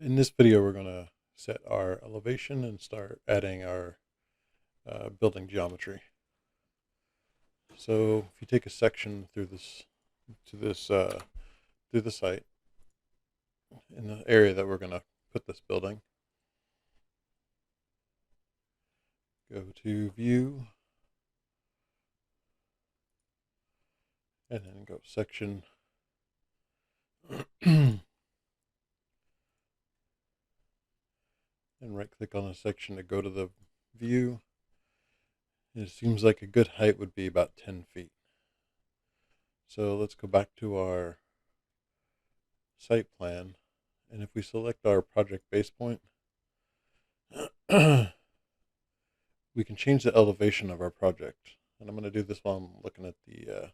In this video, we're going to set our elevation and start adding our building geometry. So if you take a section through through the site in the area that we're going to put this building, go to View, and then go Section. And right click on a section to go to the view. It seems like a good height would be about 10 feet. So let's go back to our site plan, and if we select our project base point, we can change the elevation of our project. And I'm going to do this while I'm looking at the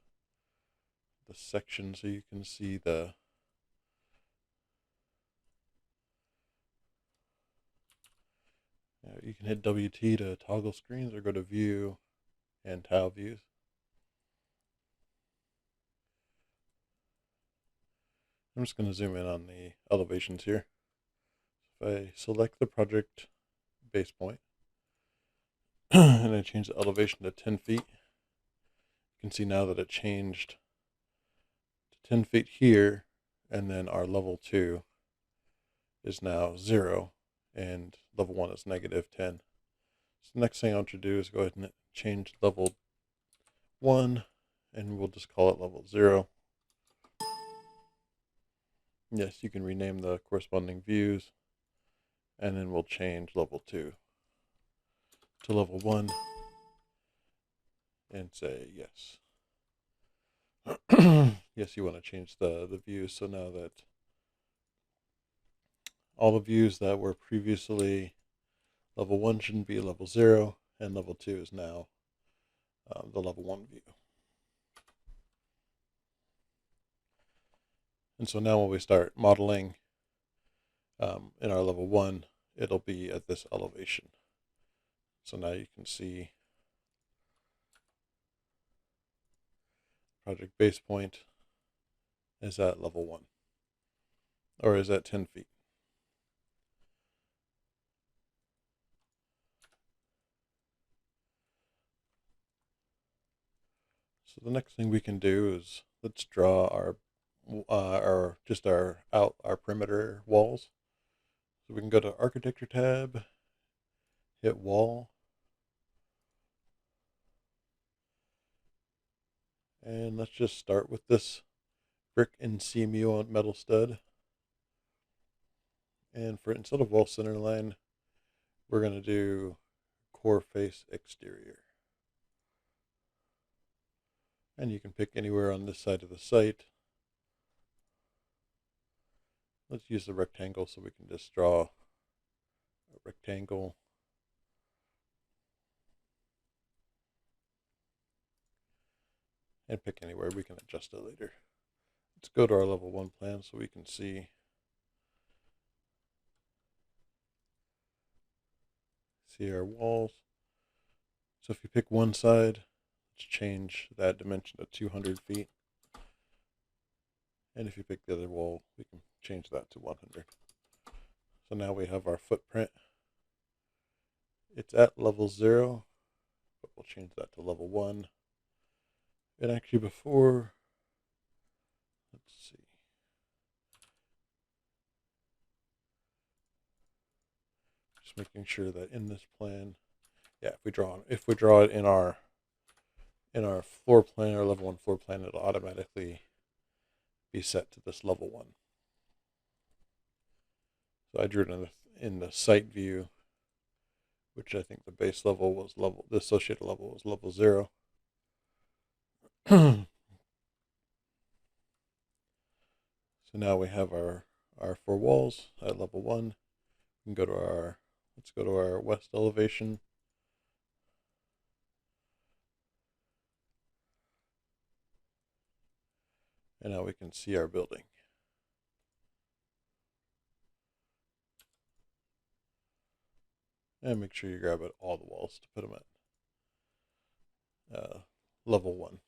section so you can see the you can hit WT to toggle screens or go to View and Tile Views. I'm just going to zoom in on the elevations here. If I select the project base point and I change the elevation to 10 feet, you can see now that it changed to 10 feet here, and then our level 2 is now 0 and level 1 is -10. So the next thing I want you to do is go ahead and change level 1, and we'll just call it level 0. Yes, you can rename the corresponding views, and then we'll change level 2 to level 1 and say yes. Yes, you want to change the views, so now that all the views that were previously level 1 shouldn't be level 0, and level 2 is now the level 1 view. And so now when we start modeling in our level 1, it'll be at this elevation. So now you can see project base point is at level 1, or is at 10 feet. So the next thing we can do is let's draw our perimeter walls. So we can go to Architecture tab, hit Wall, and let's just start with this brick and CMU on metal stud. And for instead of wall center line, we're going to do core face exterior. And you can pick anywhere on this side of the site. Let's use the rectangle so we can just draw a rectangle. And pick anywhere, we can adjust it later. Let's go to our level 1 plan so we can see our walls. So if you pick one side, let's change that dimension to 200 feet. And if you pick the other wall, we can change that to 100. So now we have our footprint. It's at level 0, but we'll change that to level 1. And actually before, let's see. Just making sure that in this plan, yeah, if we draw it in our floor plan, or level 1 floor plan, it'll automatically be set to this level 1. So I drew it in the site view, which I think the base level was the associated level was level 0. So now we have our 4 walls at level 1. We can go to let's go to our west elevation. And now we can see our building. And make sure you grab it all the walls to put them at level 1.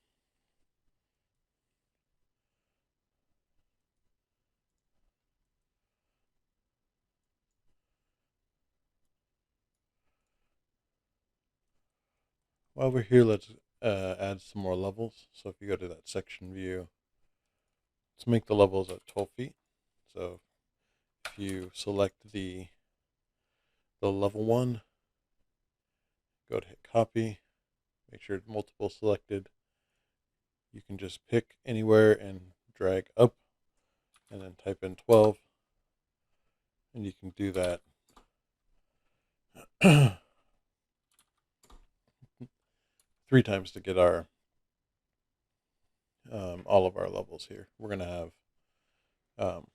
While we're here, let's add some more levels. So if you go to that section view, let's make the levels at 12 feet. So if you select the level 1, go to hit copy, make sure it's multiple selected. You can just pick anywhere and drag up and then type in 12, and you can do that 3 times to get our all of our levels here. We're going to have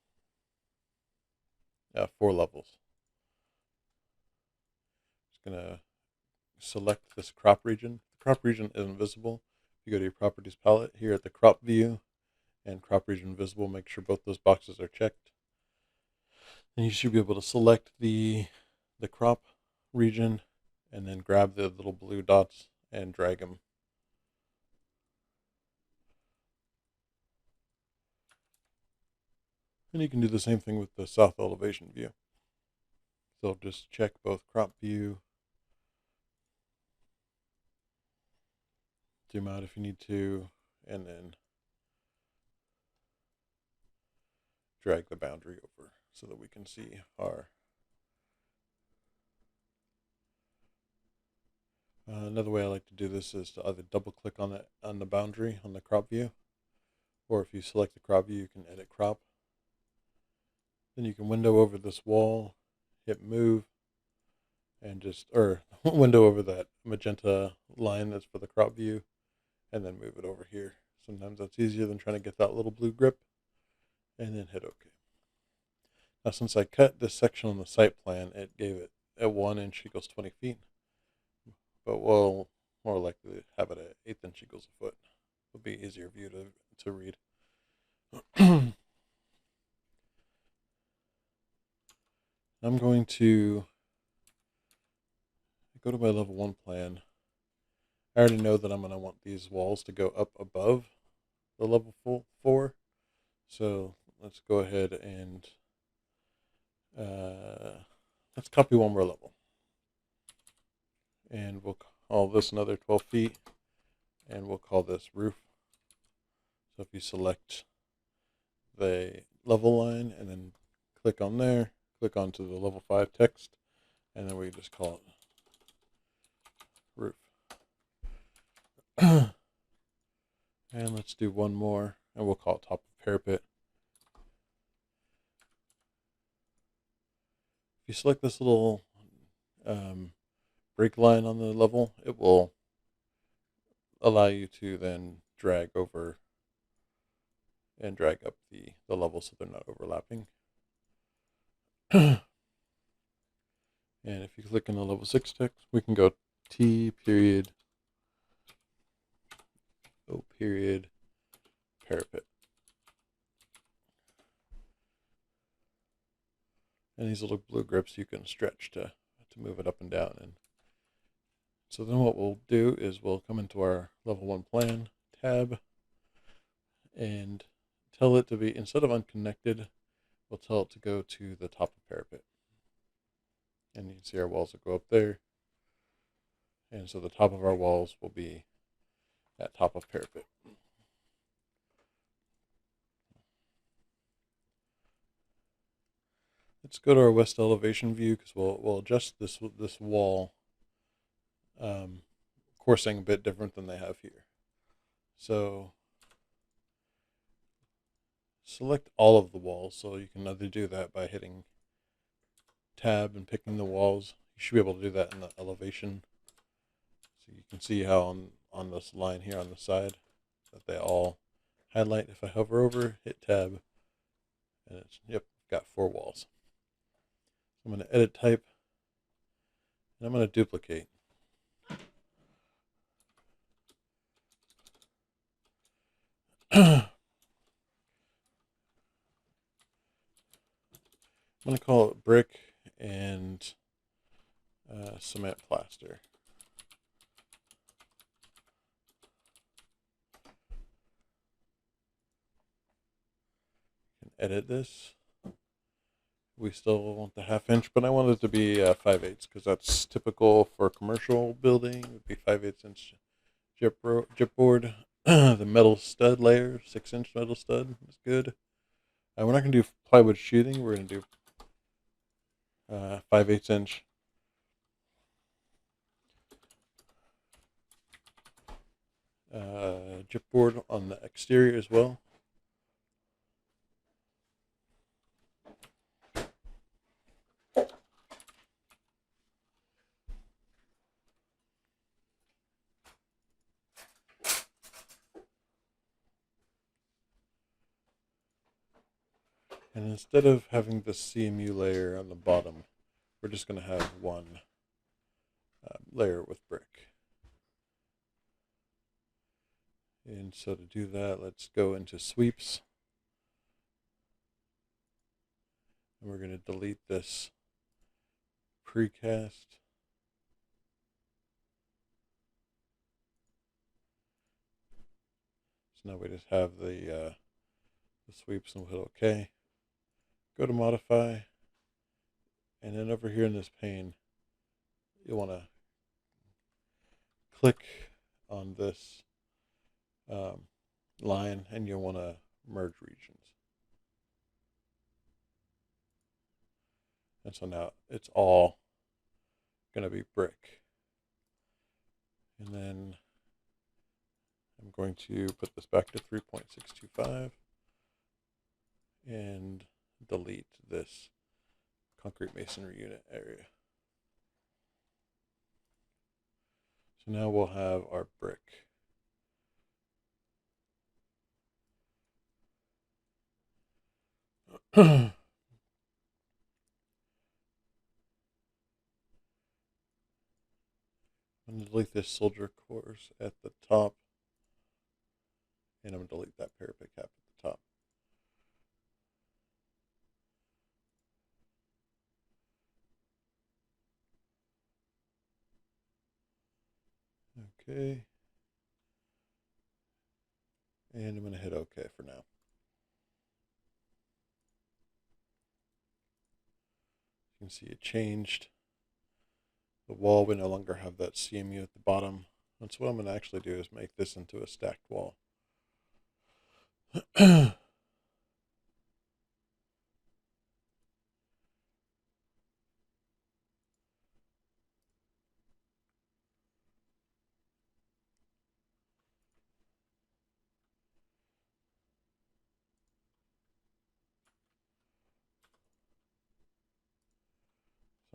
4 levels. Just going to select this crop region. The crop region isn't visible. If you go to your properties palette here at the crop view and crop region visible, make sure both those boxes are checked. And you should be able to select the crop region and then grab the little blue dots and drag them. And you can do the same thing with the south elevation view. So just check both crop view, zoom out if you need to, and then drag the boundary over so that we can see our another way I like to do this is to either double click on the boundary on the crop view, or if you select the crop view, you can edit crop. Then you can window over this wall, hit move, and window over that magenta line that's for the crop view, and then move it over here. Sometimes that's easier than trying to get that little blue grip, and then hit OK. Now since I cut this section on the site plan, it gave it at 1 inch equals 20 feet, but we'll more likely have it at 1/8 inch equals a foot. It'll be easier view to read. I'm going to go to my level 1 plan. I already know that I'm going to want these walls to go up above the level 4. So let's go ahead and let's copy one more level. And we'll call this another 12 feet. And we'll call this roof. So if you select the level line and then click on there, click onto the level 5 text, and then we just call it roof. And let's do one more, and we'll call it top of parapet. If you select this little break line on the level, it will allow you to then drag over and drag up the level so they're not overlapping. And if you click in the level 6 text, we can go T period O period parapet. And these little blue grips you can stretch to move it up and down. And so then what we'll do is we'll come into our level 1 plan tab and tell it to be, instead of unconnected, we'll tell it to go to the top of parapet. And you can see our walls will go up there. And so the top of our walls will be at top of parapet. Let's go to our west elevation view because we'll adjust this wall coursing a bit different than they have here. So select all of the walls. So you can either do that by hitting tab and picking the walls. You should be able to do that in the elevation. So you can see how on this line here on the side that they all highlight. If I hover over, hit tab, and it's, yep, got 4 walls. I'm going to edit type, and I'm going to duplicate. I'm going to call it brick and cement plaster. You can edit this, We still want the 1/2 inch, but I want it to be 5/8 because that's typical for a commercial building. It would be 5/8 inch gyp board. The metal stud layer, 6-inch metal stud is good. We're not going to do plywood sheathing. We're going to do 5/8 inch gyp board on the exterior as well. And instead of having the CMU layer on the bottom, we're just going to have one layer with brick. And so to do that, let's go into sweeps. And we're going to delete this precast. So now we just have the sweeps, and we'll hit OK. Go to modify. And then over here in this pane, you want to click on this line, and you'll want to merge regions. And so now it's all going to be brick. And then I'm going to put this back to 3.625 and delete this concrete masonry unit area. So now we'll have our brick. I'm going to delete this soldier course at the top, and I'm going to delete that parapet cap at the top. Okay. And I'm going to hit OK for now. You can see it changed. The wall, we no longer have that CMU at the bottom. And so what I'm going to actually do is make this into a stacked wall. So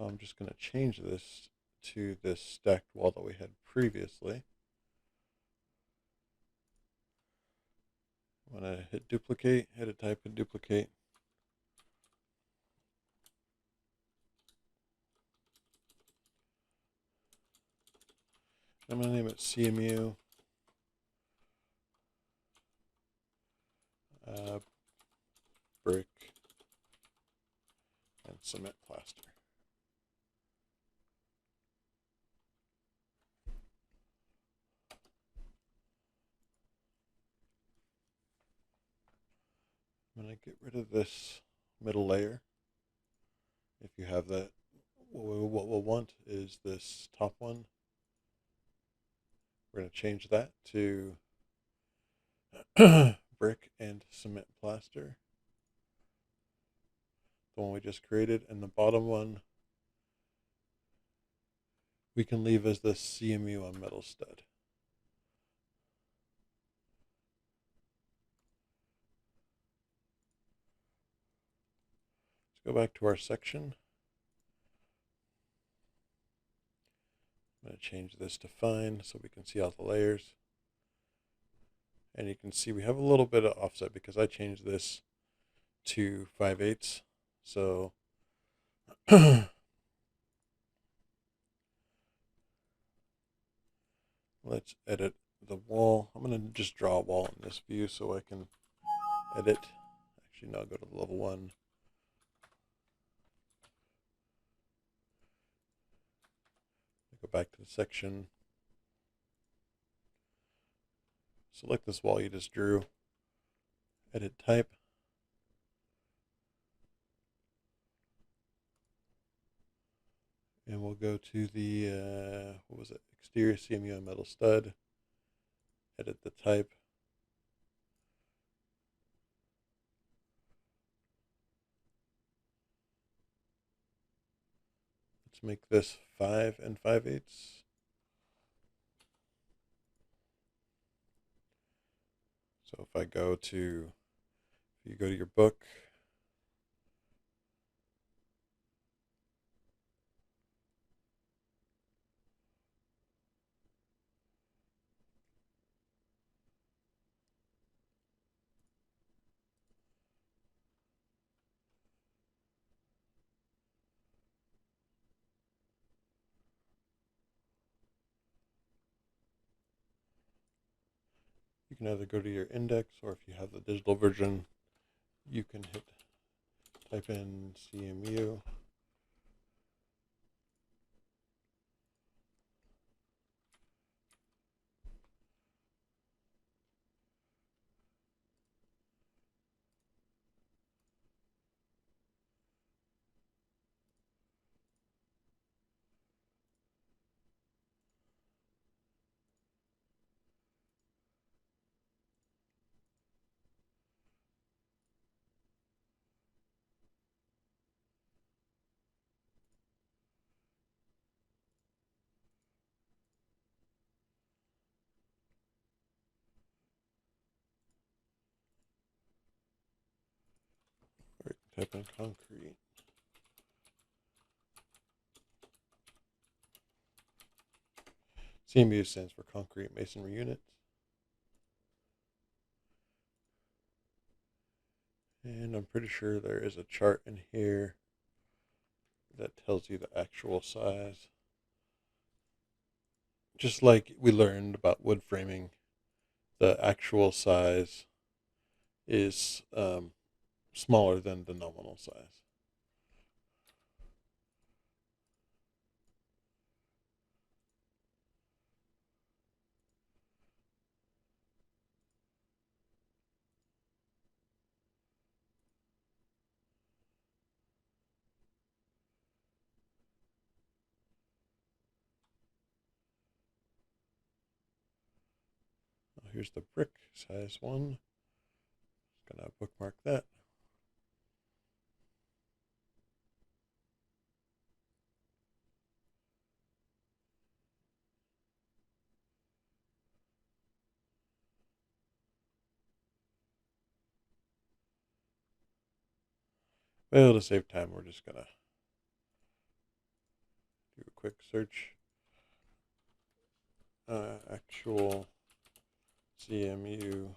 I'm just going to change this to this stacked wall that we had previously. I'm going to hit duplicate, edit type, and duplicate. I'm going to name it CMU brick and cement plaster. I'm going to get rid of this middle layer. If you have that, what we'll want is this top one. We're going to change that to brick and cement plaster, the one we just created, and the bottom one we can leave as the CMU on metal stud. Let's go back to our section. I'm going to change this to fine so we can see all the layers. And you can see we have a little bit of offset because I changed this to 5/8. So let's edit the wall. I'm going to just draw a wall in this view so I can edit. Actually, now go to level 1. Go back to the section. Select this wall you just drew. Edit type. And we'll go to the, what was it? Exterior CMU and metal stud. Edit the type. Let's make this 5 5/8. So if you go to your book, you can either go to your index, or if you have the digital version, you can type in CMU. Or type in concrete. CMU stands for concrete masonry units. And I'm pretty sure there is a chart in here that tells you the actual size. Just like we learned about wood framing, the actual size is smaller than the nominal size. Here's the brick size one. Just gonna bookmark that. Well, to save time, we're just gonna do a quick search. Actual CMU dimensions.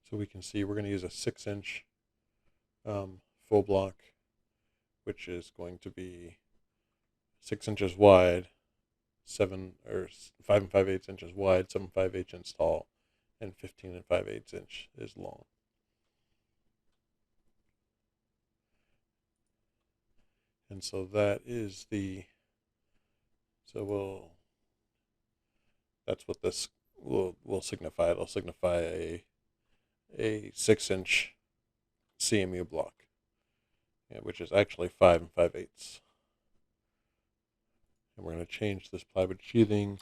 So we can see we're going to use a 6-inch full block, which is going to be 6 inches wide, 5 5/8 inches wide, 7 5/8 inches tall, and 15 5/8 inch is long. And so that is that's what this will signify. It'll signify a 6-inch CMU block, which is actually 5 5/8. And we're going to change this plywood sheathing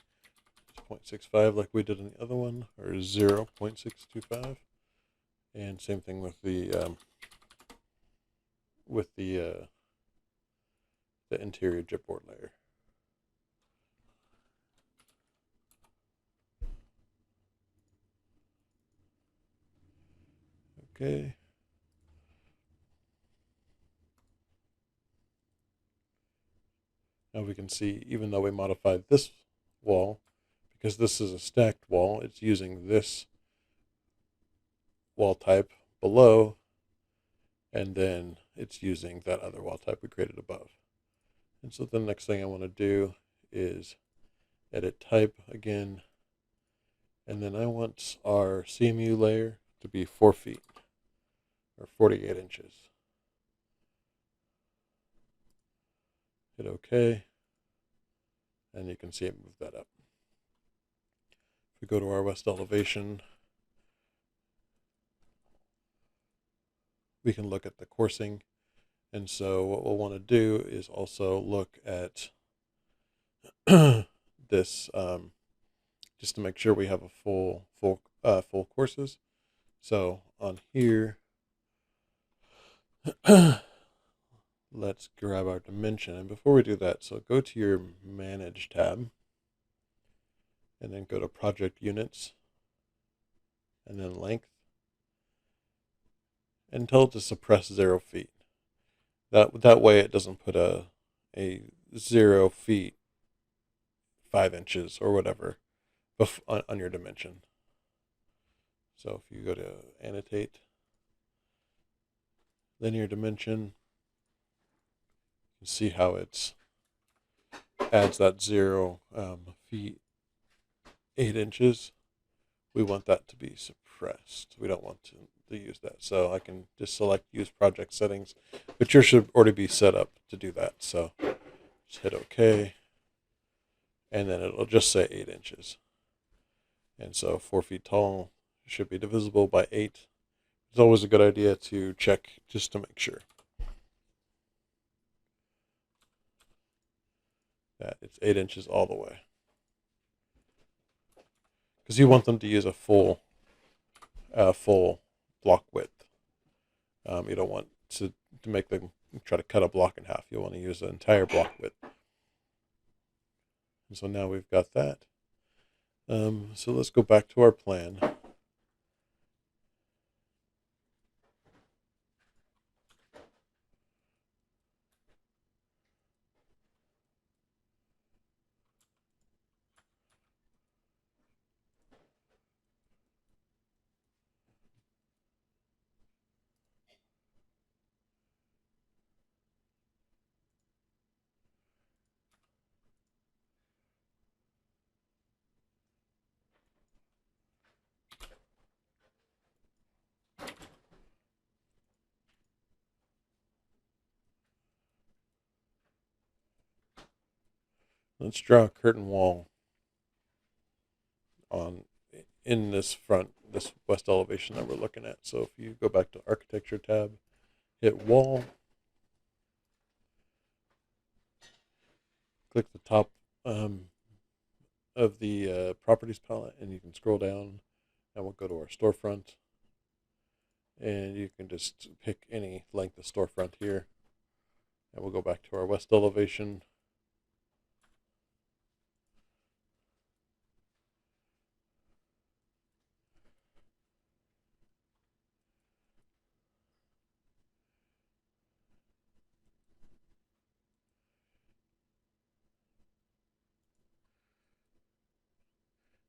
to 0.65 like we did in the other one, or 0.625. And same thing with the interior chipboard layer. Okay. Now we can see, even though we modified this wall, because this is a stacked wall, it's using this wall type below, and then it's using that other wall type we created above. And so the next thing I want to do is edit type again, and then I want our CMU layer to be 4 feet, or 48 inches. Hit OK. and you can see it move that up. If we go to our west elevation, we can look at the coursing. And so what we'll want to do is also look at this just to make sure we have a full courses. So on here, let's grab our dimension. And before we do that, so go to your Manage tab, and then go to Project Units, and then Length, and tell it to suppress 0 feet. That way it doesn't put a 0 feet 5 inches or whatever on your dimension. So if you go to Annotate, Linear Dimension, you can see how it's adds that 0 feet 8 inches. We want that to be suppressed. We don't want to use that. So I can just select Use Project Settings, but yours should already be set up to do that. So just hit OK, and then it'll just say 8 inches. And so 4 feet tall should be divisible by 8. It's always a good idea to check just to make sure that it's 8 inches all the way, because you want them to use a full block width. You don't want to make them try to cut a block in half. You want to use the entire block width. And so now we've got that. So let's go back to our plan. Let's draw a curtain wall in this west elevation that we're looking at. So if you go back to Architecture tab, hit Wall, click the top of the Properties palette, and you can scroll down, and we'll go to our storefront, and you can just pick any length of storefront here, and we'll go back to our west elevation.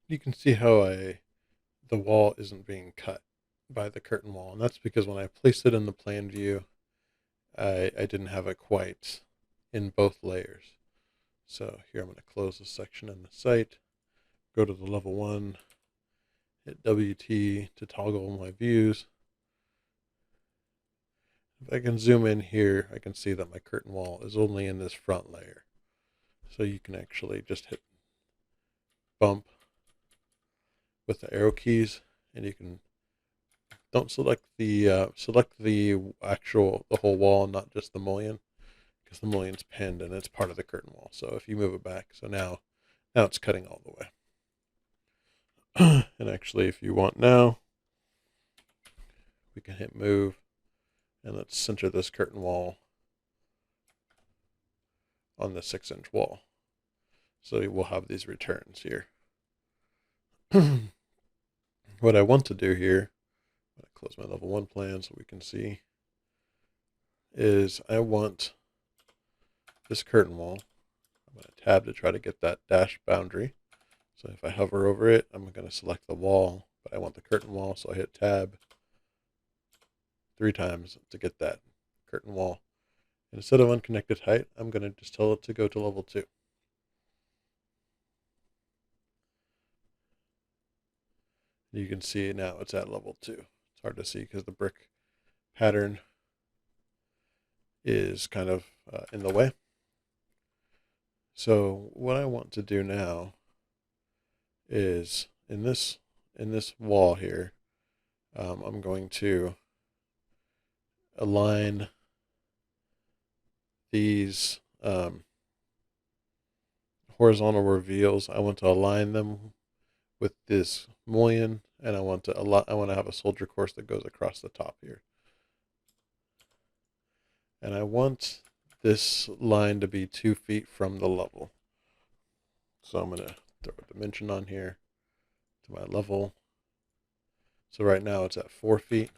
You can see how the wall isn't being cut by the curtain wall, and that's because when I placed it in the plan view, I didn't have it quite in both layers. So here I'm going to close this section in the site, go to the level 1, hit WT to toggle my views. If I can zoom in here, I can see that my curtain wall is only in this front layer. So you can actually just hit bump with the arrow keys, and you can don't select the whole wall, not just the mullion, because the mullion's pinned and it's part of the curtain wall. So if you move it back, so now it's cutting all the way. And actually, if you want now, we can hit move, and let's center this curtain wall on the 6-inch wall. So we'll have these returns here. What I want to do here, I'm going to close my level 1 plan so we can see, is I want this curtain wall. I'm going to tab to try to get that dash boundary. So if I hover over it, I'm going to select the wall, but I want the curtain wall, so I hit tab 3 times to get that curtain wall. And instead of unconnected height, I'm going to just tell it to go to level 2. You can see now it's at level 2. It's hard to see because the brick pattern is kind of in the way. So what I want to do now is in this wall here, I'm going to align these horizontal reveals. I want to align them with this mullion, and I want to have a soldier course that goes across the top here. And I want this line to be 2 feet from the level. So I'm going to throw a dimension on here to my level. So right now it's at 4 feet.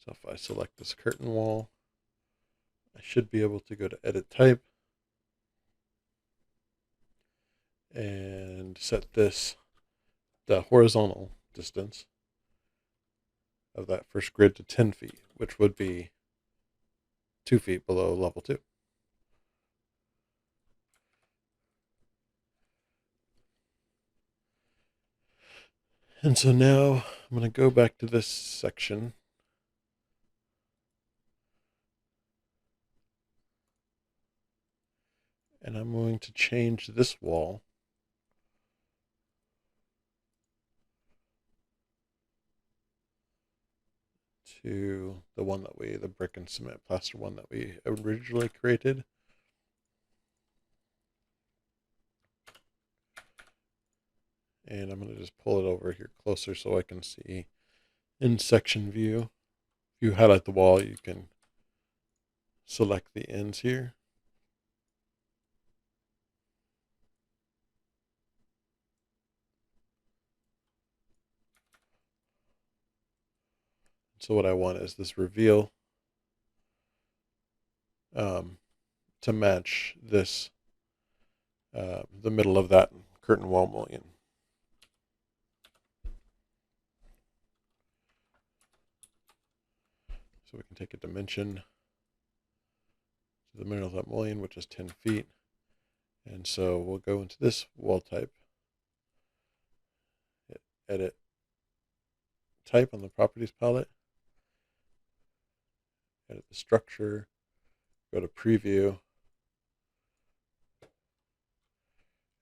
So if I select this curtain wall, I should be able to go to edit type and set this, the horizontal distance of that first grid to 10 feet, which would be 2 feet below level 2. And so now I'm going to go back to this section. And I'm going to change this wall to the one that the brick and cement plaster one that we originally created. And I'm going to just pull it over here closer so I can see in section view. If you highlight the wall, you can select the ends here. So what I want is this reveal to match this, the middle of that curtain wall mullion. So we can take a dimension to the middle of that mullion, which is 10 feet. And so we'll go into this wall type, hit edit type on the properties palette, edit the structure, go to preview,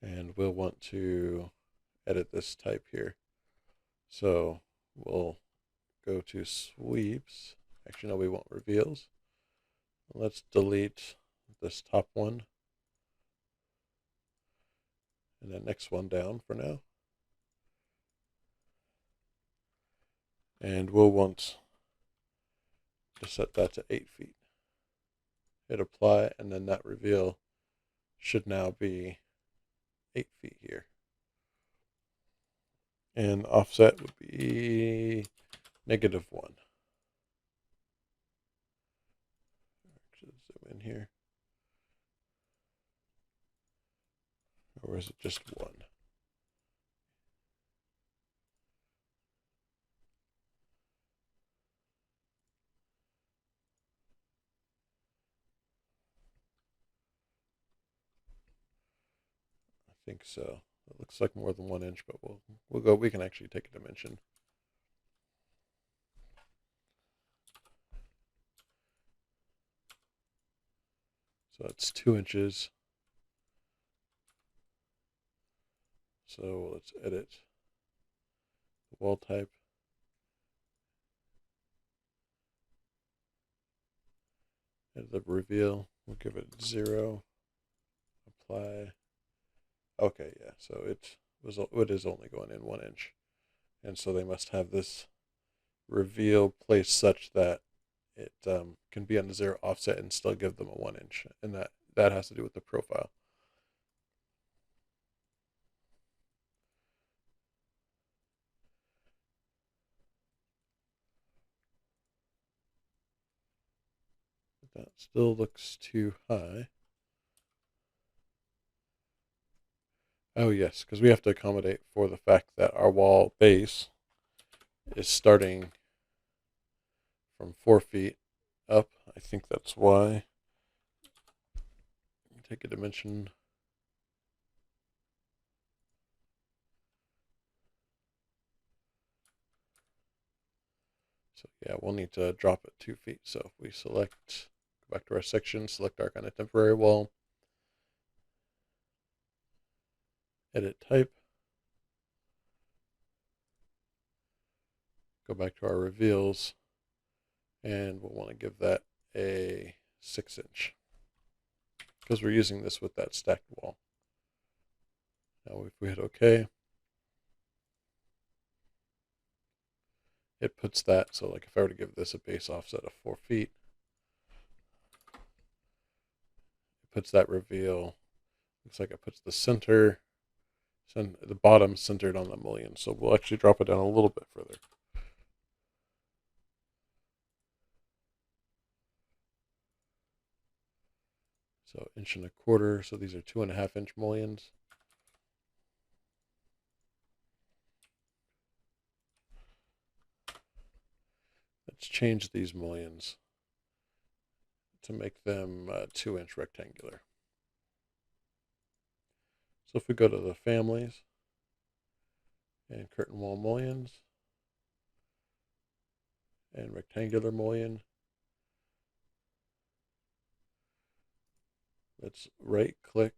and we'll want to edit this type here. So we'll go to sweeps. Actually, no, we want reveals. Let's delete this top one and the next one down for now. And we'll want to set that to 8 feet. Hit apply, and then that reveal should now be 8 feet here. And offset would be -1. Actually, zoom in here. Or is it just 1? I think so. It looks like more than 1 inch, but we'll go. We can actually take a dimension. So that's 2 inches. So let's edit the wall type. Edit the reveal. We'll give it 0. Apply. Okay, yeah. So it is only going in 1 inch, and so they must have this reveal placed such that it can be on the 0 offset and still give them a 1 inch, and that has to do with the profile. That still looks too high. Oh yes, because we have to accommodate for the fact that our wall base is starting from 4 feet up. I think that's why. Take a dimension. So yeah, we'll need to drop it 2 feet. So if we select, go back to our section, select our kind of temporary wall, edit type, go back to our reveals, and we'll want to give that a 6-inch because we're using this with that stacked wall. Now if we hit OK, it puts that, so like if I were to give this a base offset of 4 feet, it puts that reveal, looks like it puts the center, the bottom centered on the mullion. So we'll actually drop it down a little bit further. So 1.25 inches, so these are 2.5-inch mullions. Let's change these mullions to make them 2-inch rectangular. So if we go to the families and curtain wall mullions and rectangular mullion, let's right click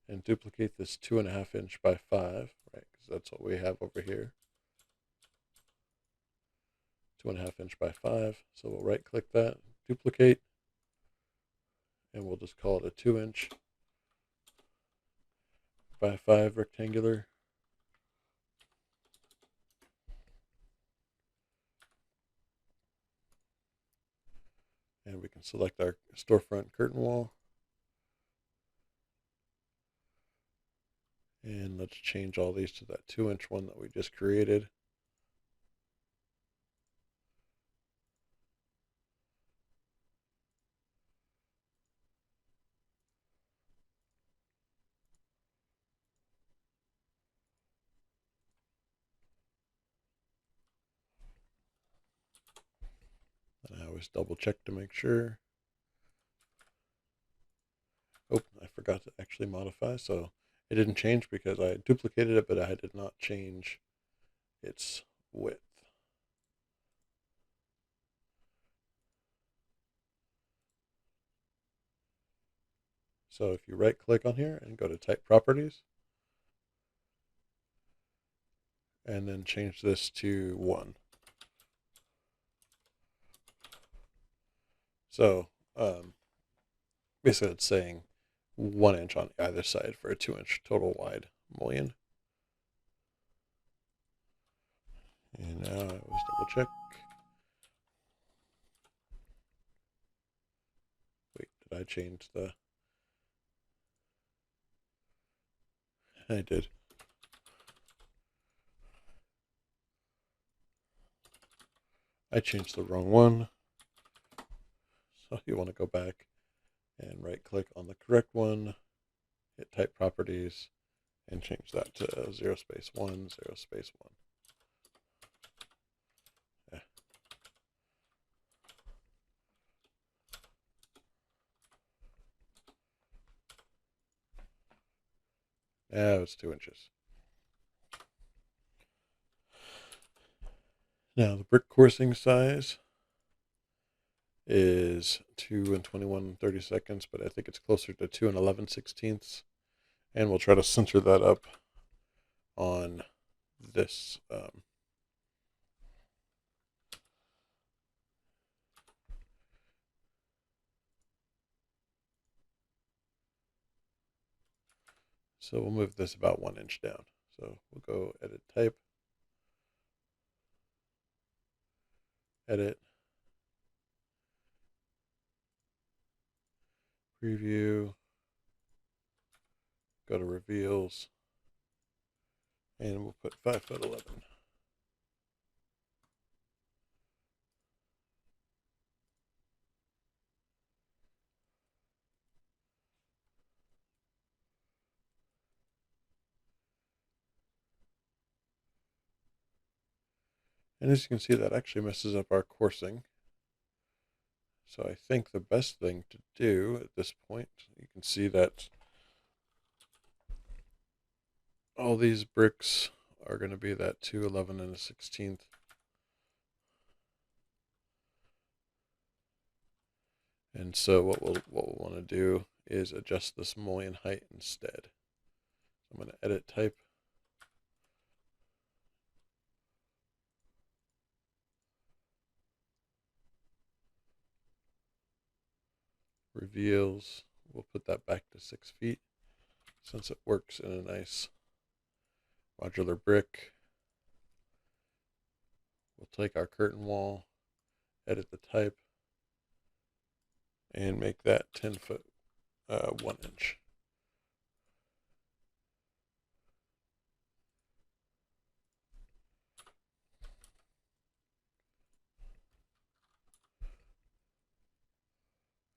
and duplicate this 2.5-inch by 5, right? Because that's what we have over here. 2.5-inch by 5. So we'll right click that, duplicate, and we'll just call it a 2-inch by 5 rectangular. And we can select our storefront curtain wall. And let's change all these to that 2-inch one that we just created. And I always double check to make sure. Oh, I forgot to actually modify, so it didn't change because I duplicated it, but I did not change its width. So if you right click on here and go to type properties, and then change this to 1. So basically it's saying 1 inch on either side for a 2-inch total wide mullion. And now I always double check. Wait, did I change the... I did. I changed the wrong one. So you want to go back and right click on the correct one, hit type properties, and change that to 0 space 1, 0 space 1. Yeah. Now it's 2 inches. Now the brick coursing size is 2 and 21/32, but I think it's closer to 2 and 11/16. And we'll try to center that up on this. So we'll move this about 1 inch down. So we'll go edit type, edit, preview, go to reveals, and we'll put 5'11". And as you can see, that actually messes up our coursing. So I think the best thing to do at this point, you can see that all these bricks are going to be that 2, 11 and a 16th. And so what we'll want to do is adjust this mullion height instead. I'm going to edit type. Reveals, we'll put that back to 6 feet since it works in a nice modular brick. We'll take our curtain wall, edit the type, and make that 10 foot 1 inch.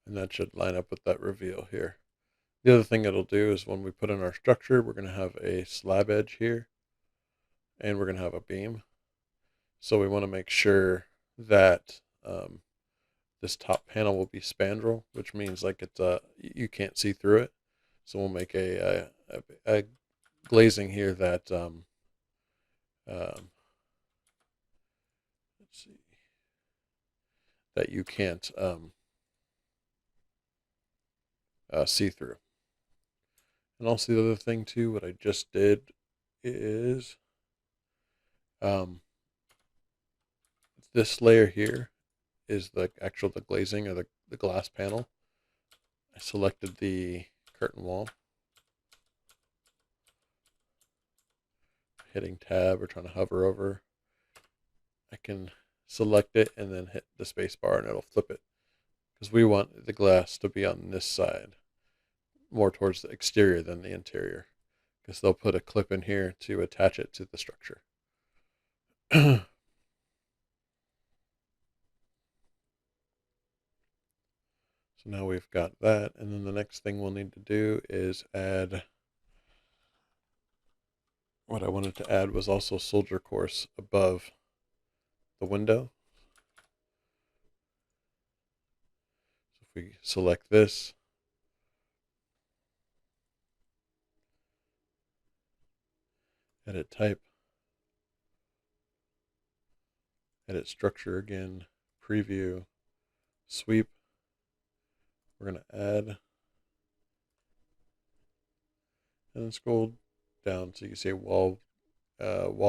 And that should line up with that reveal here. The other thing it'll do is when we put in our structure, we're going to have a slab edge here, and we're going to have a beam. So we want to make sure that this top panel will be spandrel, which means like it's you can't see through it. So we'll make a glazing here that let's see, that you can't see through. And also the other thing too, what I just did is this layer here is the glazing or the glass panel. I selected the curtain wall, hitting tab or trying to hover over. I can select it and then hit the space bar and it'll flip it, because we want the glass to be on this side, more towards the exterior than the interior, because they'll put a clip in here to attach it to the structure. So now we've got that, and then the next thing we'll need to do is add, what I wanted to add was also soldier course above the window. So if we select this, edit type, edit structure again, preview, sweep, we're going to add, and then scroll down so you can see wall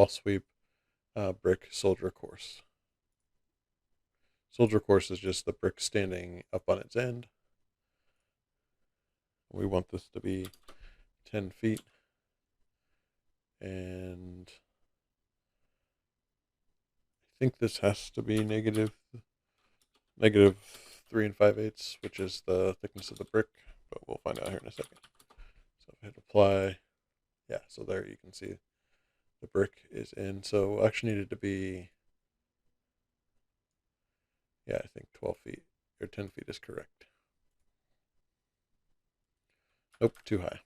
sweep, brick soldier course. Soldier course is just the brick standing up on its end. We want this to be 10 feet. And I think this has to be negative 3 5/8, which is the thickness of the brick, but we'll find out here in a second. So if I hit apply, yeah, so there you can see the brick is in. So actually needed to be, yeah, I think 12 feet or 10 feet is correct. Nope, too high.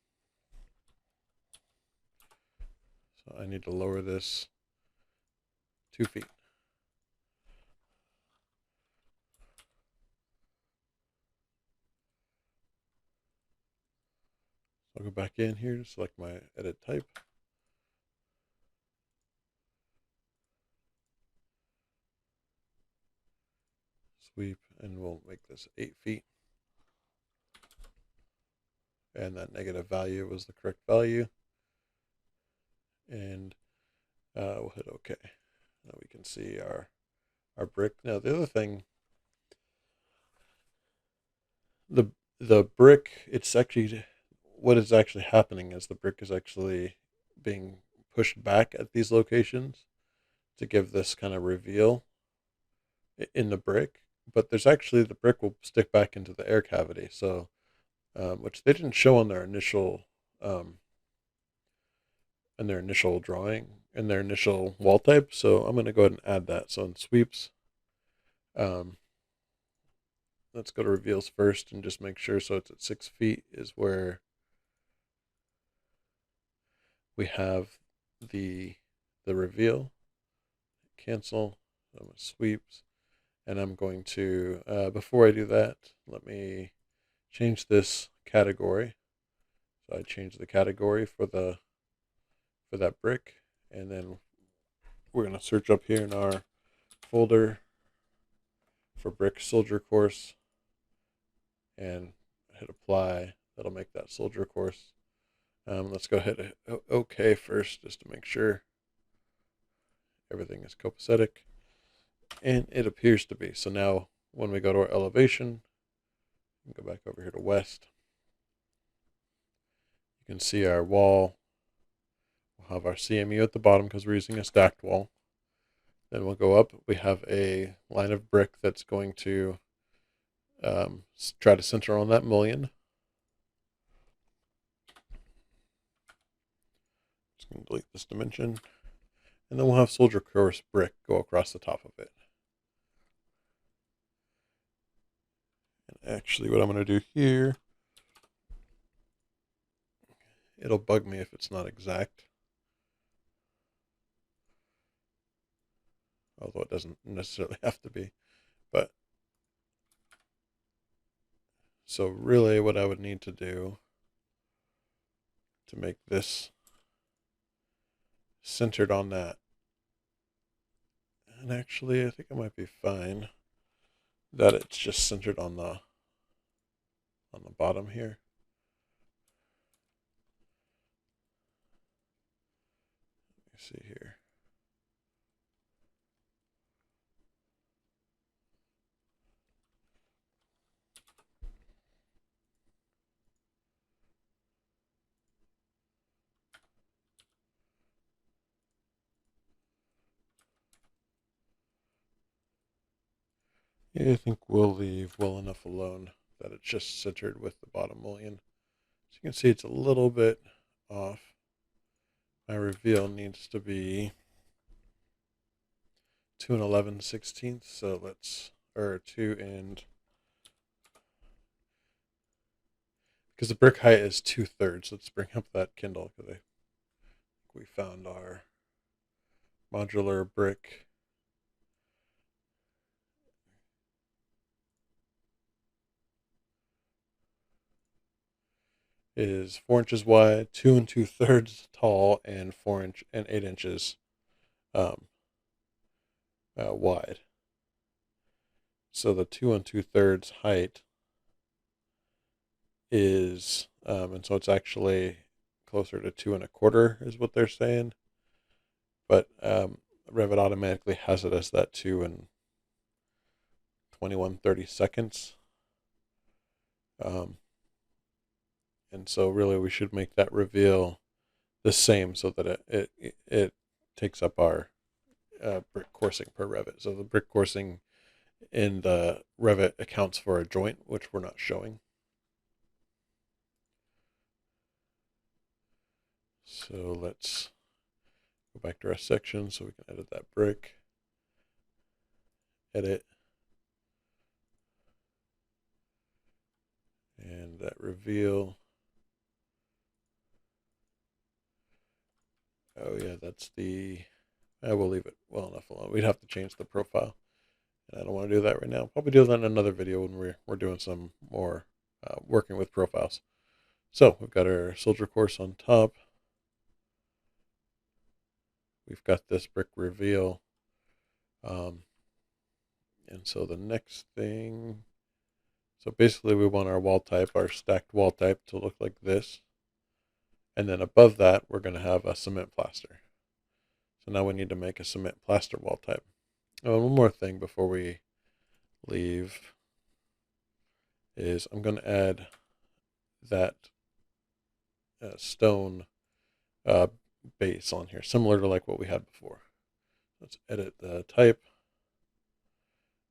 So I need to lower this 2 feet. I'll go back in here to select my edit type. Sweep, and we'll make this 8 feet. And that negative value was the correct value. And we'll hit OK. Now we can see our brick. Now the other thing, the brick, it's actually, what is actually happening is the brick is actually being pushed back at these locations to give this kind of reveal in the brick. But there's actually, the brick will stick back into the air cavity. So, which they didn't show on their initial drawing, in their initial wall type. So I'm going to go ahead and add that. So in sweeps, let's go to reveals first and just make sure. So it's at 6 feet is where we have the reveal. Cancel. I'm going to sweeps, and I'm going to, before I do that, let me change this category. So I change the category for that brick, and then we're going to search up here in our folder for brick soldier course and hit apply. That'll make that soldier course. Let's go ahead and OK first, just to make sure everything is copacetic. And it appears to be. So now when we go to our elevation, go back over here to west, you can see our wall. We'll have our CMU at the bottom because we're using a stacked wall. Then we'll go up. We have a line of brick that's going to try to center on that mullion. Just going to delete this dimension. And then we'll have soldier course brick go across the top of it. And actually what I'm going to do here, it'll bug me if it's not exact. Although it doesn't necessarily have to be. But so really what I would need to do to make this centered on that, and actually I think it might be fine that it's just centered on the bottom here. Let me see here. Yeah, I think we'll leave well enough alone that it's just centered with the bottom mullion. So you can see it's a little bit off. My reveal needs to be 2 and 11/16. So let's, or 2 and, because the brick height is 2/3. Let's bring up that Kindle because I think we found our modular brick. Is 4 inches wide, 2 2/3 tall, and 8 inches wide. So the 2 2/3 height is, and so it's actually closer to 2 1/4 is what they're saying. But Revit automatically has it as that 2 and 21/32. And so really we should make that reveal the same so that it takes up our brick coursing per Revit. So the brick coursing in the Revit accounts for a joint, which we're not showing. So let's go back to our section so we can edit that brick. Edit. And that reveal. Oh yeah, that's the, I will leave it well enough alone. We'd have to change the profile. And I don't want to do that right now. Probably do that in another video when we're doing some more working with profiles. So we've got our soldier course on top. We've got this brick reveal. And so the next thing, so basically we want our wall type, our stacked wall type to look like this. And then above that, we're going to have a cement plaster. So now we need to make a cement plaster wall type. Oh, one more thing before we leave is I'm going to add that stone base on here, similar to like what we had before. Let's edit the type.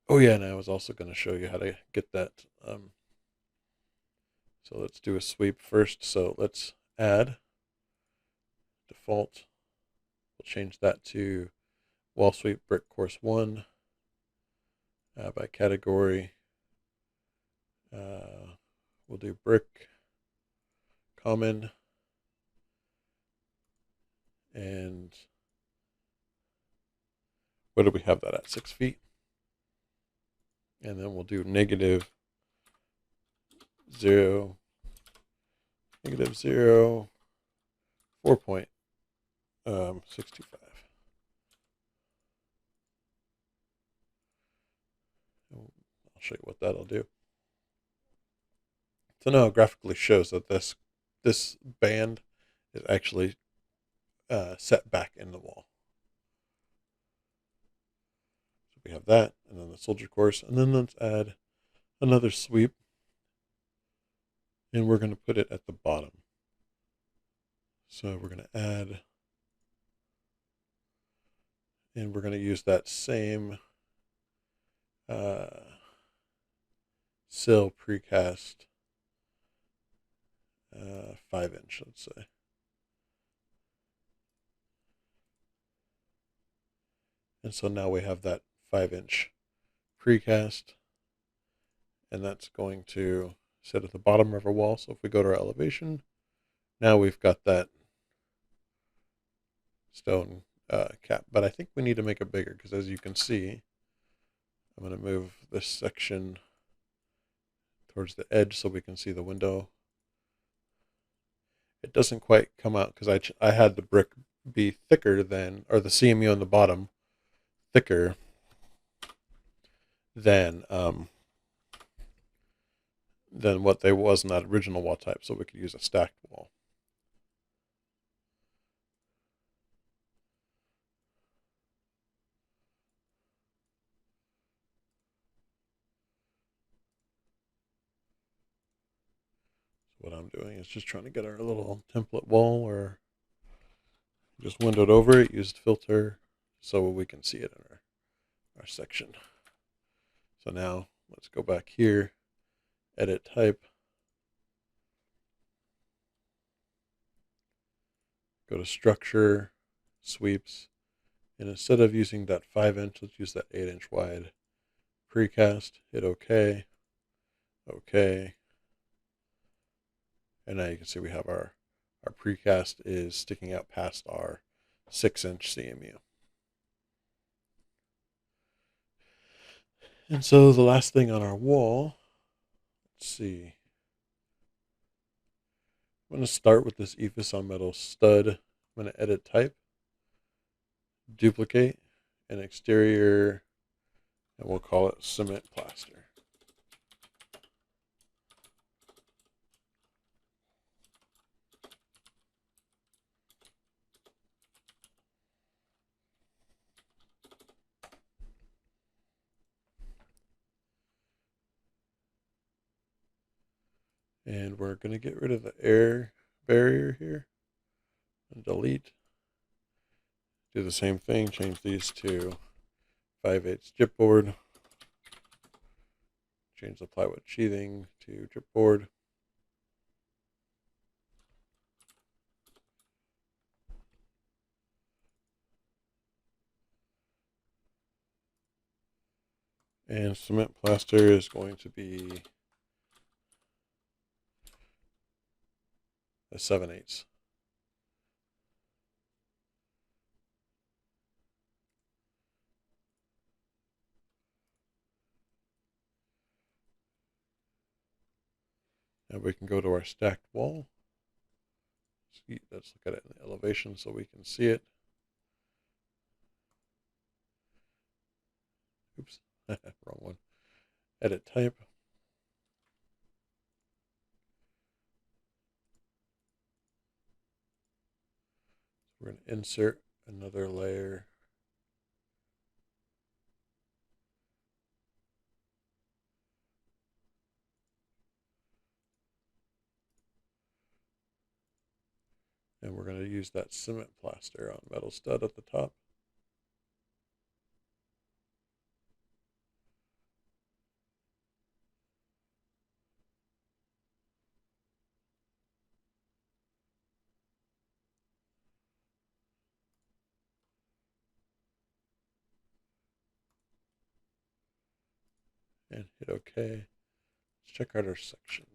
Oh yeah, and I was also going to show you how to get that. So let's do a sweep first. So let's add default. We'll change that to wall sweep brick course 1 by category. We'll do brick common, and what do we have that at? 6 feet. And then we'll do -0, -0, 4.625. I'll show you what that'll do. So now it graphically shows that this band is actually set back in the wall. So we have that, and then the soldier course, and then let's add another sweep, and we're going to put it at the bottom. So we're going to add, and we're going to use that same sill precast 5-inch, let's say. And so now we have that 5-inch precast, and that's going to sit at the bottom of our wall. So if we go to our elevation, now we've got that stone cap. But I think we need to make it bigger because, as you can see, I'm going to move this section towards the edge so we can see the window. It doesn't quite come out because I had the brick be thicker than, or the CMU on the bottom thicker than what they was in that original wall type, so we could use a stacked wall. So what I'm doing is just trying to get our little template wall or just windowed over it, used filter so we can see it in our section. So now let's go back here, edit type, go to structure, sweeps, and instead of using that 5-inch, let's use that 8-inch wide precast, hit OK, OK. And now you can see we have our precast is sticking out past our 6-inch CMU. And so the last thing on our wall, let's see. I'm going to start with this ephes on metal stud. I'm going to edit type, duplicate, and exterior, and we'll call it cement plaster. And we're going to get rid of the air barrier here and delete. Do the same thing, change these to 5/8 chipboard. Change the plywood sheathing to chipboard. And cement plaster is going to be a 7/8. Now we can go to our stacked wall. Let's look at it in the elevation so we can see it. Oops, wrong one. Edit type. We're going to insert another layer. And we're going to use that cement plaster on metal stud at the top. And hit OK. Let's check out our section.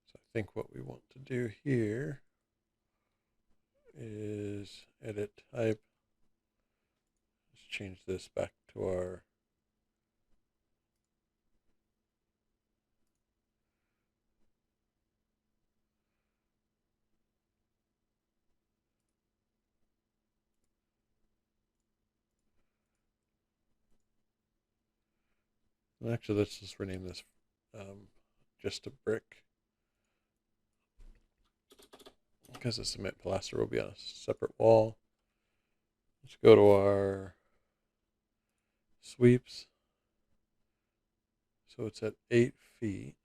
So I think what we want to do here is edit type. Let's change this back to our And actually, let's just rename this just a brick, because the cement plaster will be on a separate wall. Let's go to our sweeps. So it's at 8 feet.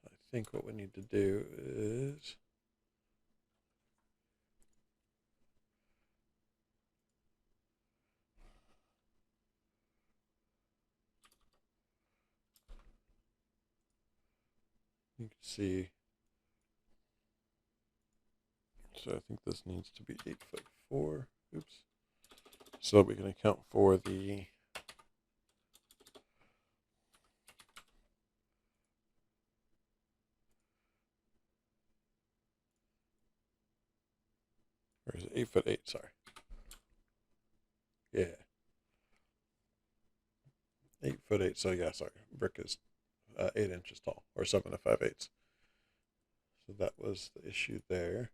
So I think what we need to do is you can see. So I think this needs to be 8'4". Oops. So we can account for the or is it 8'8"? Sorry. Yeah. 8'8". So yeah, sorry. Brick is 8 inches tall, or 7 5/8. So that was the issue there.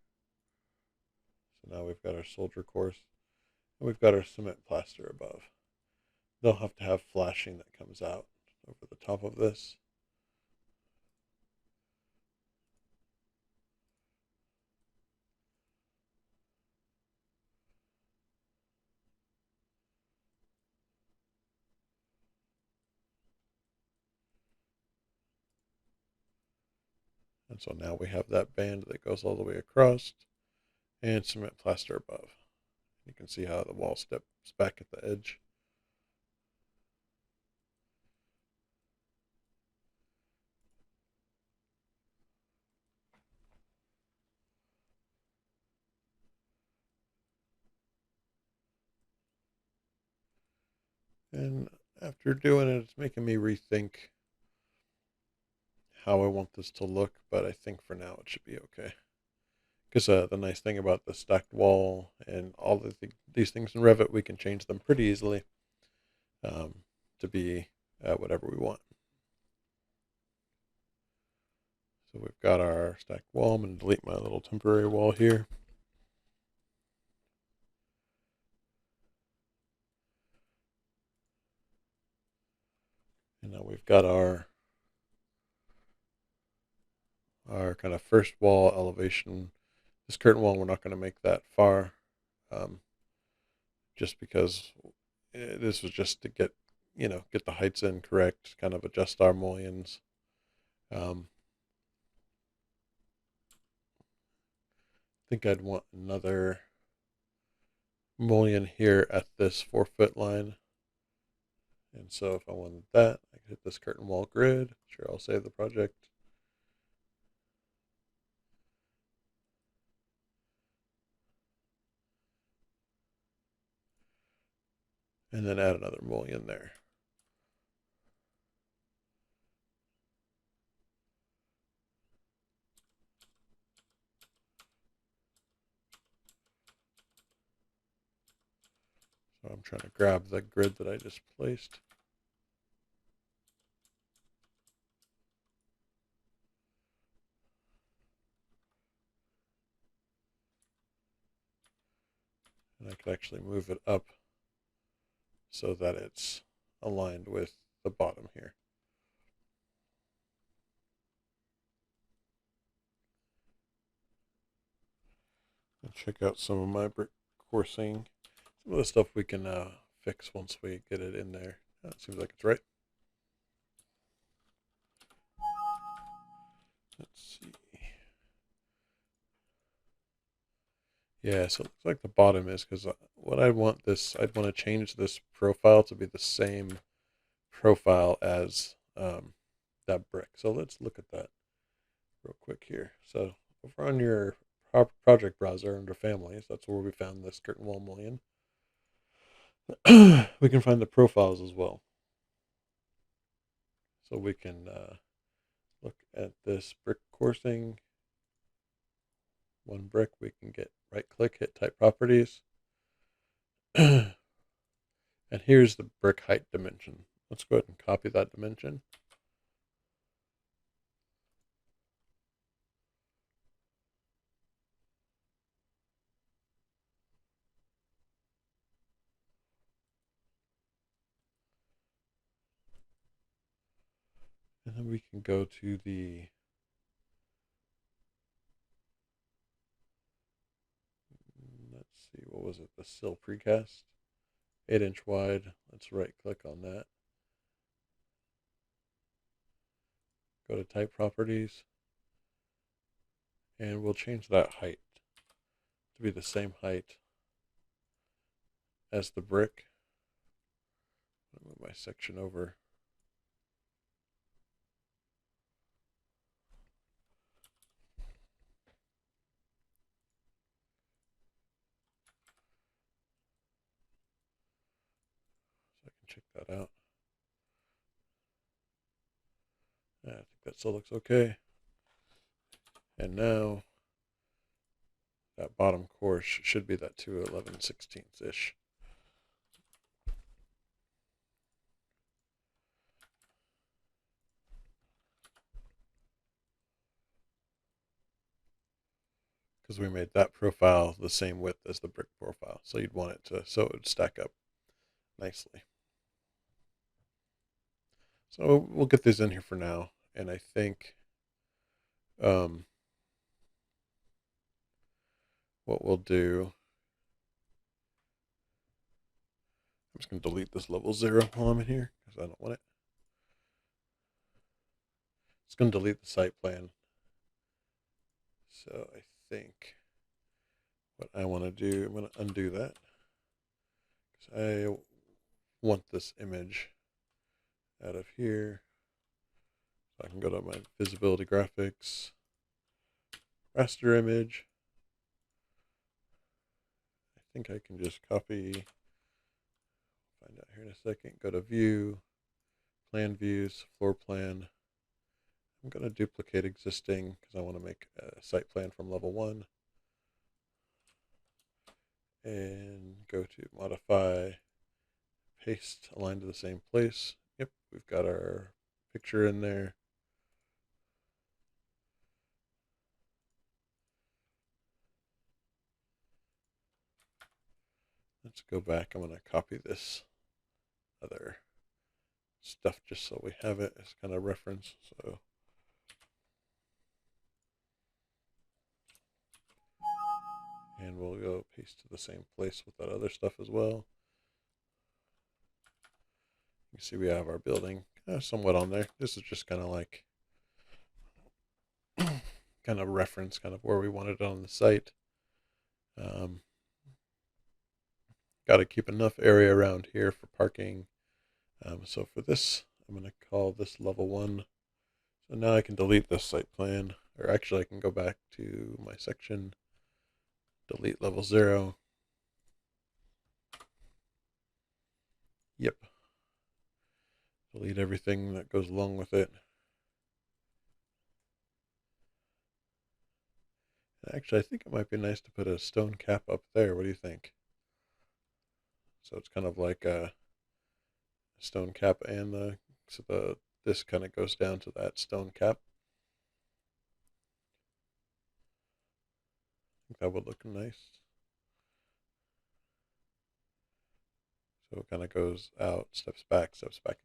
So now we've got our soldier course, and we've got our cement plaster above. They'll have to have flashing that comes out over the top of this. And so now we have that band that goes all the way across and cement plaster above. You can see how the wall steps back at the edge. And after doing it, it's making me rethink how I want this to look, but I think for now it should be okay. Because the nice thing about the stacked wall and all these things in Revit, we can change them pretty easily to be whatever we want. So we've got our stacked wall. I'm going to delete my little temporary wall here. And now we've got our kind of first wall elevation. This curtain wall, we're not going to make that far, just because this was just to get the heights in correct, kind of adjust our mullions. I think I'd want another mullion here at this 4-foot line. And so if I wanted that, I could hit this curtain wall grid. Sure, I'll save the project. And then add another mullion there. So I'm trying to grab the grid that I just placed. And I could actually move it up so that it's aligned with the bottom here. And check out some of my brick coursing. Some of the stuff we can fix once we get it in there. That seems like it's right. Let's see. Yeah, so it looks like the bottom is, because what I'd want to change this profile to be the same profile as that brick. So let's look at that real quick here. So over on your project browser under families, that's where we found this curtain wall mullion. We can find the profiles as well. So we can look at this brick coursing. One brick, we can get right click, hit type properties. And here's the brick height dimension. Let's go ahead and copy that dimension. And then we can go to the let's see, what was it? The sill precast, 8-inch wide. Let's right click on that. Go to type properties, and we'll change that height to be the same height as the brick. I'll move my section over. So I can check that out. I think that still looks okay. And now that bottom course should be that 211/16 ish. Because we made that profile the same width as the brick profile. So you'd want it to, so it would stack up nicely. So we'll get these in here for now. And I think what we'll do, I'm just going to delete this level 0 while I'm in here because I don't want it. It's going to delete the site plan. So I think what I want to do, I'm going to undo that because I want this image out of here. So I can go to my visibility graphics, raster image. I think I can just copy, find out here in a second, go to view, plan views, floor plan. I'm going to duplicate existing because I want to make a site plan from level 1. And go to modify, paste, align to the same place. Yep, we've got our picture in there. Let's go back. I'm going to copy this other stuff just so we have it as kind of reference. So and we'll go paste to the same place with that other stuff as well. You can see we have our building somewhat on there. This is just kind of like kind of reference, kind of where we want it on the site. Got to keep enough area around here for parking. So for this, I'm going to call this level 1. So now I can delete this site plan, or actually I can go back to my section, delete level 0. Yep. Delete everything that goes along with it. Actually, I think it might be nice to put a stone cap up there. What do you think? So it's kind of like a stone cap, and this kind of goes down to that stone cap. I think that would look nice. So it kind of goes out, steps back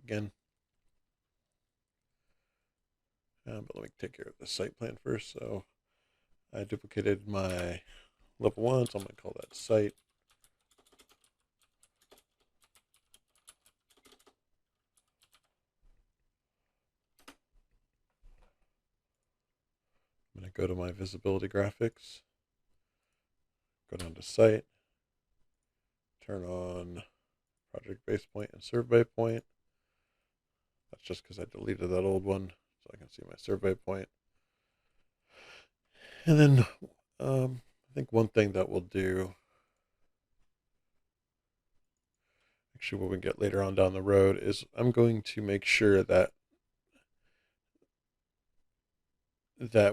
again. But let me take care of the site plan first. So I duplicated my level 1, so I'm going to call that site. I'm going to go to my visibility graphics, go down to site, turn on project base point and survey point. That's just because I deleted that old one, so I can see my survey point. And then I think one thing that we'll do, actually when we get later on down the road, is I'm going to make sure that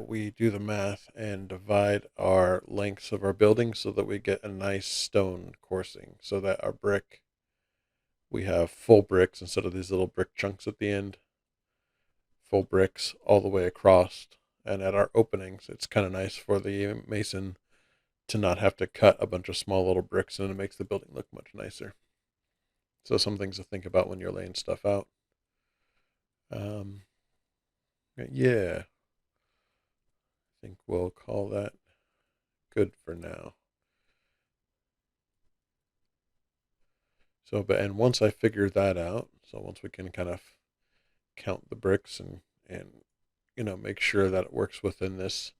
we do the math and divide our lengths of our building so that we get a nice stone coursing, so that our brick, we have full bricks instead of these little brick chunks at the end. Full bricks all the way across. And at our openings, it's kind of nice for the mason to not have to cut a bunch of small little bricks, and it makes the building look much nicer. So some things to think about when you're laying stuff out. Yeah, I think we'll call that good for now. So, and once I figure that out, so once we can kind of count the bricks and make sure that it works within this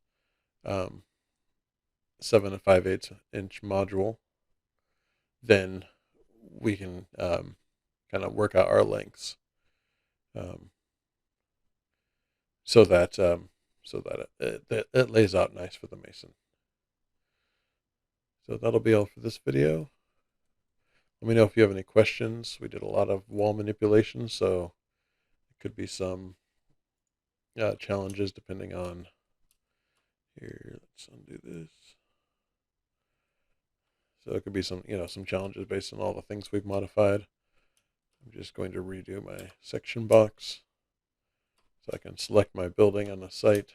um, 7 5/8 inch module, then we can kind of work out our lengths um, so that it lays out nice for the mason. So that'll be all for this video. Let me know if you have any questions. We did a lot of wall manipulation, so it could be some challenges depending on. Here, let's undo this. So it could be some challenges based on all the things we've modified. I'm just going to redo my section box so I can select my building on the site.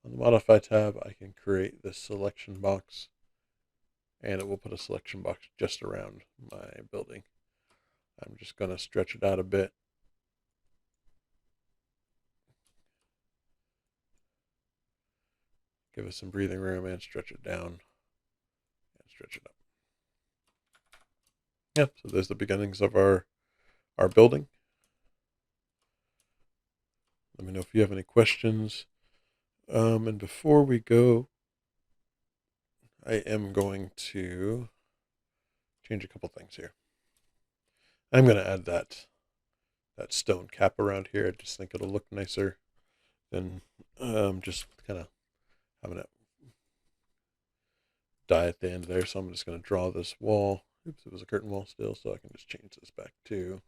On the Modify tab, I can create this selection box, and it will put a selection box just around my building. I'm just going to stretch it out a bit. Give it some breathing room and stretch it down and stretch it up. Yeah, so there's the beginnings of our building. Let me know if you have any questions. And before we go, I am going to change a couple things here. I'm going to add that stone cap around here. I just think it'll look nicer than just kind of having it die at the end there. So I'm just going to draw this wall. Oops, it was a curtain wall still, so I can just change this back to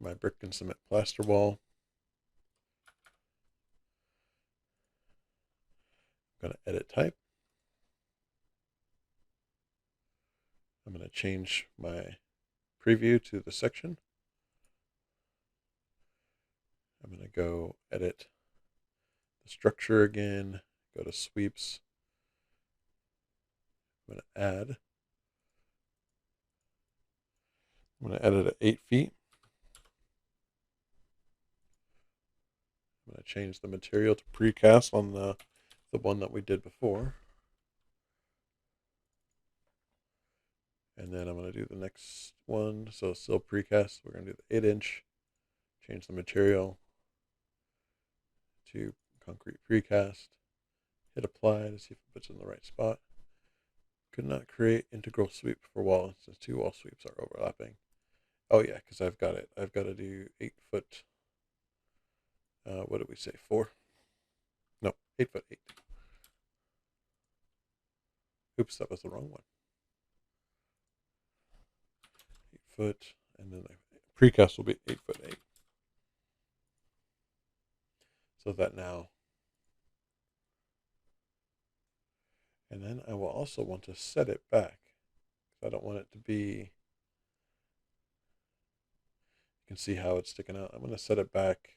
my brick and cement plaster wall. I'm going to edit type. I'm going to change my preview to the section. I'm going to go edit the structure again, go to sweeps. I'm going to add. I'm going to edit at 8 feet. I'm going to change the material to precast on the one that we did before. And then I'm going to do the next one. So still precast. We're going to do the 8-inch. Change the material to concrete precast. Hit apply to see if it puts in the right spot. Could not create integral sweep for wall since 2 wall sweeps are overlapping. Oh yeah, because I've got to do 8 foot. What did we say? 4? No, 8 foot 8. Oops, that was the wrong one. 8 foot, and then the precast will be 8 foot 8. So that now. And then I will also want to set it back. I don't want it to be. You can see how it's sticking out. I'm going to set it back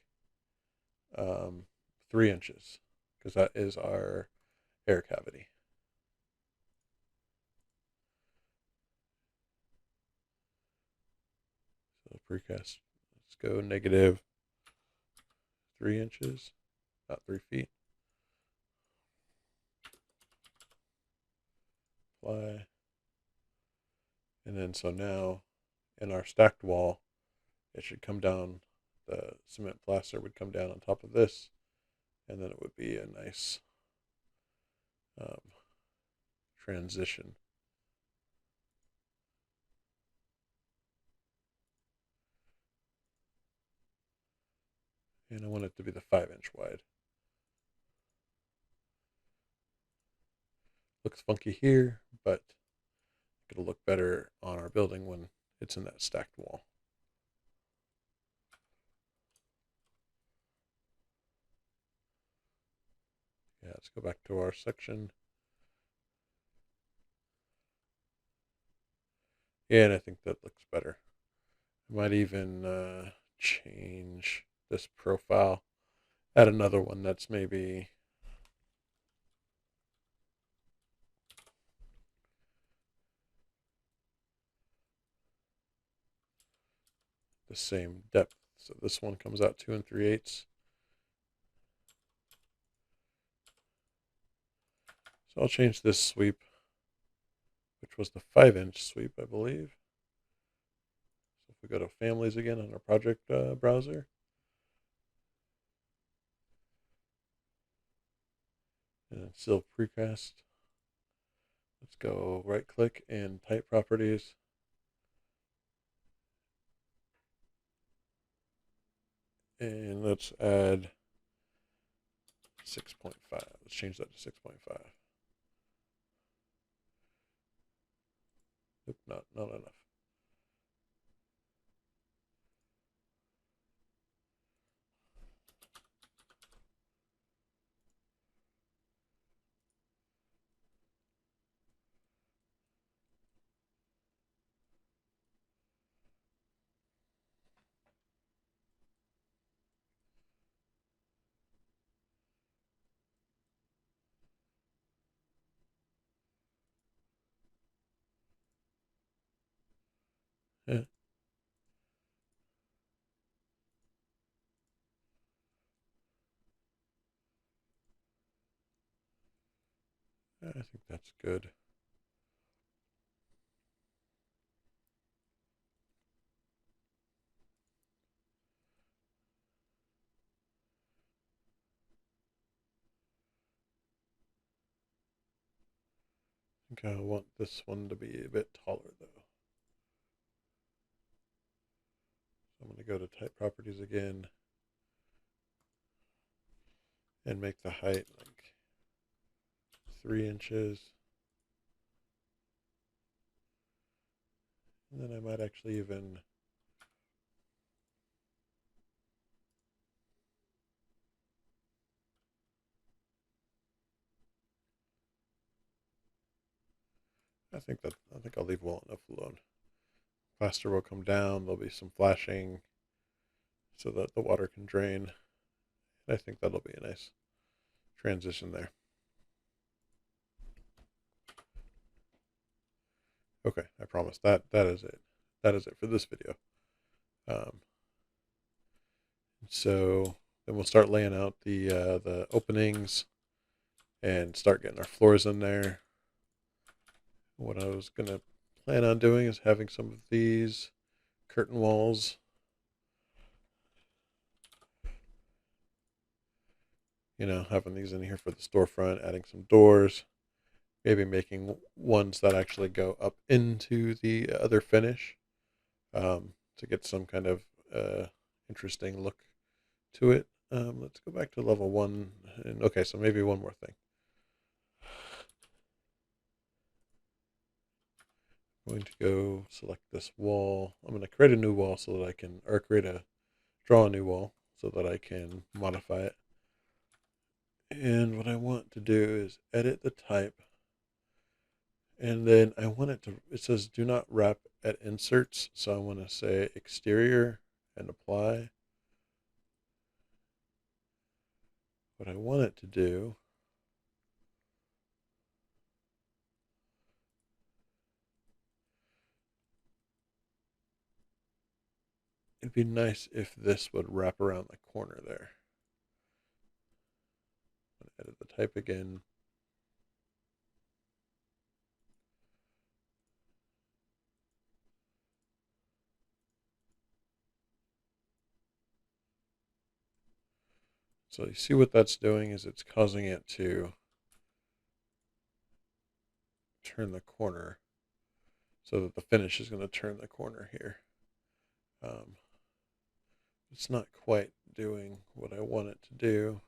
3 inches because that is our air cavity. So precast, let's go negative 3 inches, about 3 feet. Apply. And then so now in our stacked wall, it should come down, the cement plaster would come down on top of this, and then it would be a nice transition. And I want it to be the 5-inch wide. Looks funky here, but it'll look better on our building when it's in that stacked wall. Yeah, let's go back to our section. Yeah, and I think that looks better. I might even change this profile. Add another one that's maybe the same depth, So this one comes out 2 3/8. So I'll change this sweep, which was the 5-inch sweep, I believe. So if we go to families again on our project browser, and it's still precast. Let's go right click and type properties. And let's add 6.5. Let's change that to 6.5. Nope, not enough. Yeah. I think that's good. I think I want this one to be a bit taller though. So I'm going to go to type properties again and make the height like 3 inches. And then I might actually even I think I'll leave well enough alone. Plaster will come down, there'll be some flashing so that the water can drain. I think that'll be a nice transition there. Okay, I promise that is it. That is it for this video. So then we'll start laying out the openings and start getting our floors in there. What I was gonna plan on doing is having some of these curtain walls having these in here for the storefront, adding some doors, maybe making ones that actually go up into the other finish to get some kind of interesting look to it. Let's go back to level 1. And okay, so maybe one more thing. I'm going to go select this wall. I'm going to create a new wall so that I can, or draw a new wall so that I can modify it. And what I want to do is edit the type. And then I want it says do not wrap at inserts. So I want to say exterior and apply. What I want it to do it'd be nice if this would wrap around the corner there. I'm gonna edit the type again. So you see what that's doing is it's causing it to turn the corner so that the finish is going to turn the corner here. It's not quite doing what I want it to do.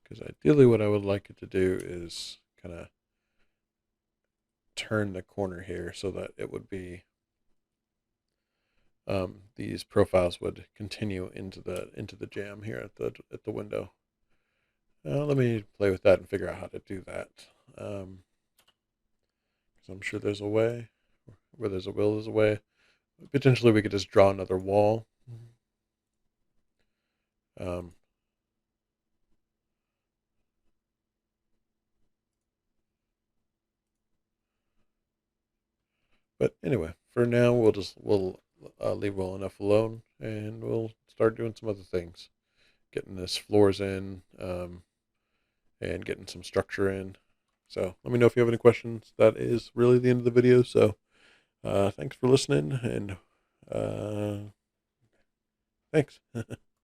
Because ideally what I would like it to do is kind of turn the corner here so that it would be these profiles would continue into the jamb here at the window. Let me play with that and figure out how to do that. Because I'm sure there's a way. Where there's a will, there's a way. Potentially, we could just draw another wall. But anyway, for now, we'll leave well enough alone, and we'll start doing some other things, getting this floors in, and getting some structure in. So let me know if you have any questions. That is really the end of the video. So thanks for listening, and thanks.